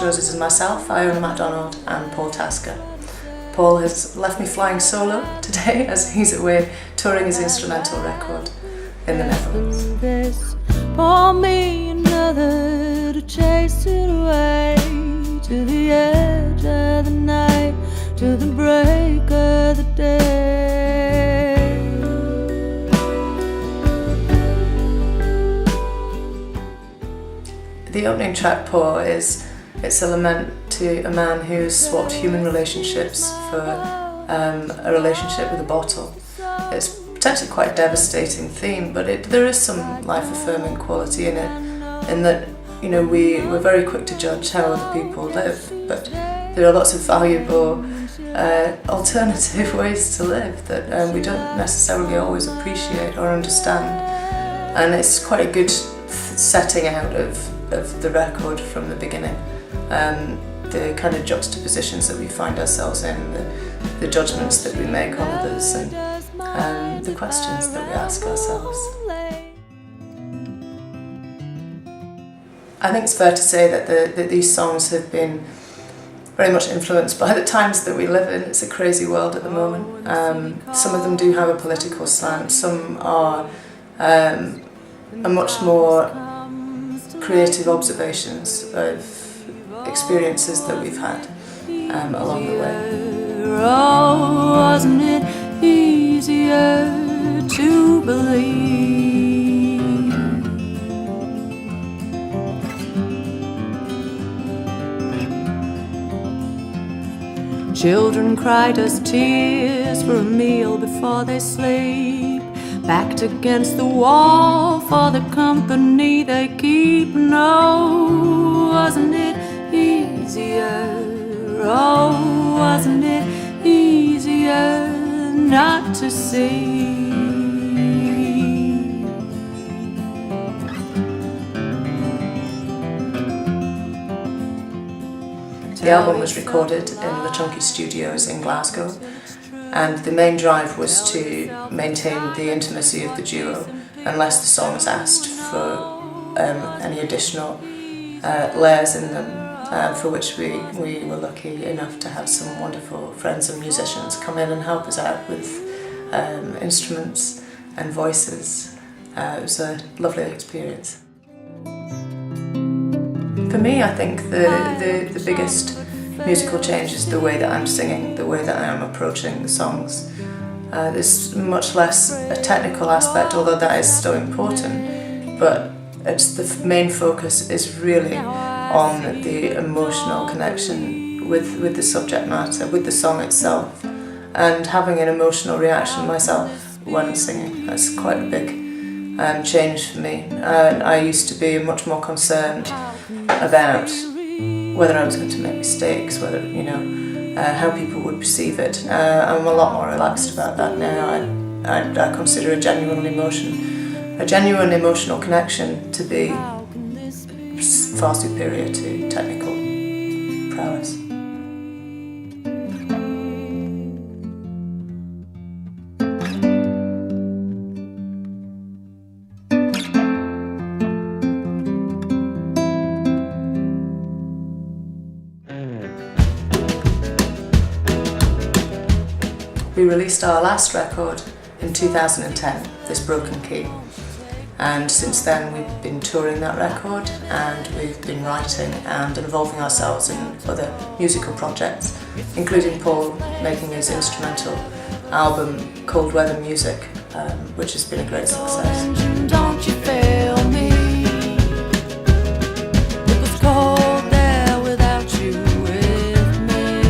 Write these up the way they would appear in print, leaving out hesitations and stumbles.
Roses is myself, Iona MacDonald, and Paul Tasker. Paul has left me flying solo today as he's away touring his instrumental record in the Netherlands. Pour me another to chase it away to the edge of the night, to the break of the day. The opening track, Pour, it's a lament to a man who's swapped human relationships for a relationship with a bottle. It's potentially quite a devastating theme, but there is some life-affirming quality in it, in that, you know, we're very quick to judge how other people live, but there are lots of valuable alternative ways to live that we don't necessarily always appreciate or understand. And it's quite a good setting out of the record from the beginning. The kind of juxtapositions that we find ourselves in, the judgments that we make on others, and the questions that we ask ourselves. I think it's fair to say that these songs have been very much influenced by the times that we live in. It's a crazy world at the moment. Some of them do have a political slant, some are much more creative observations of experiences that we've had along the way. Oh, wasn't it easier to believe? Children cried us tears for a meal before they sleep, backed against the wall for the company they keep. No, wasn't it easier? Oh, wasn't it easier not to see? The album was recorded in Le Chunky Studios in Glasgow, and the main drive was to maintain the intimacy of the duo unless the songs asked for any additional layers in them, for which we were lucky enough to have some wonderful friends and musicians come in and help us out with instruments and voices. It was a lovely experience. For me, I think the biggest musical change is the way that I'm singing, the way that I'm approaching the songs. There's much less a technical aspect, although that is still important, but the main focus is really on the emotional connection with the subject matter, with the song itself, and having an emotional reaction myself when singing. That's quite a big change for me. I used to be much more concerned about whether I was going to make mistakes, whether, you know, how people would perceive it. I'm a lot more relaxed about that now. I consider a genuine emotional connection to be far superior to technical prowess. We released our last record in 2010, This Broken Key, and since then we've been touring that record and we've been writing and involving ourselves in other musical projects, including Paul making his instrumental album Cold Weather Music, which has been a great success. Don't you fail me. It was cold there without you with me.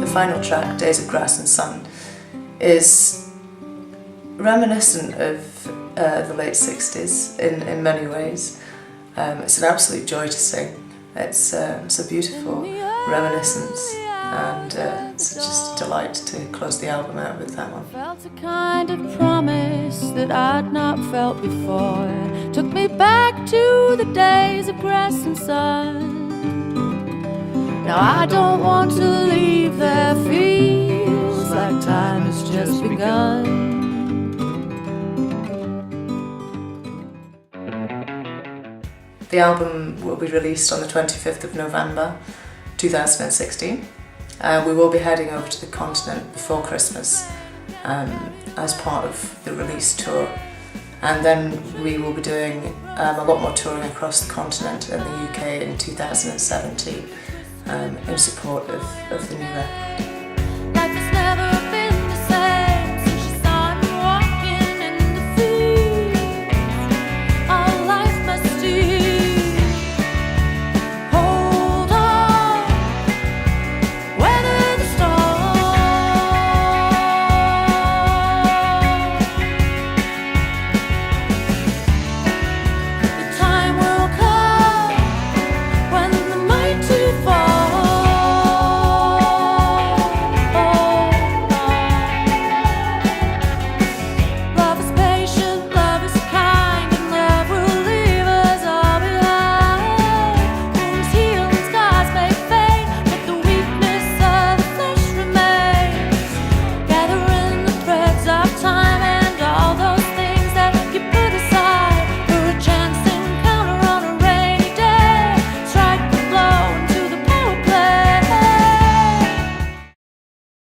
The final track, Days of Grass and Sun, is reminiscent of the late 60s in many ways. It's an absolute joy to sing. It's a beautiful reminiscence, and it's just a delight to close the album out with that one. Felt a kind of promise that I'd not felt before. Took me back to the days of grass and sun. Now I don't want to leave there, feels like time has just begun. The album will be released on the 25th of November 2016. We will be heading over to the continent before Christmas as part of the release tour, and then we will be doing a lot more touring across the continent and the UK in 2017 in support of the new record.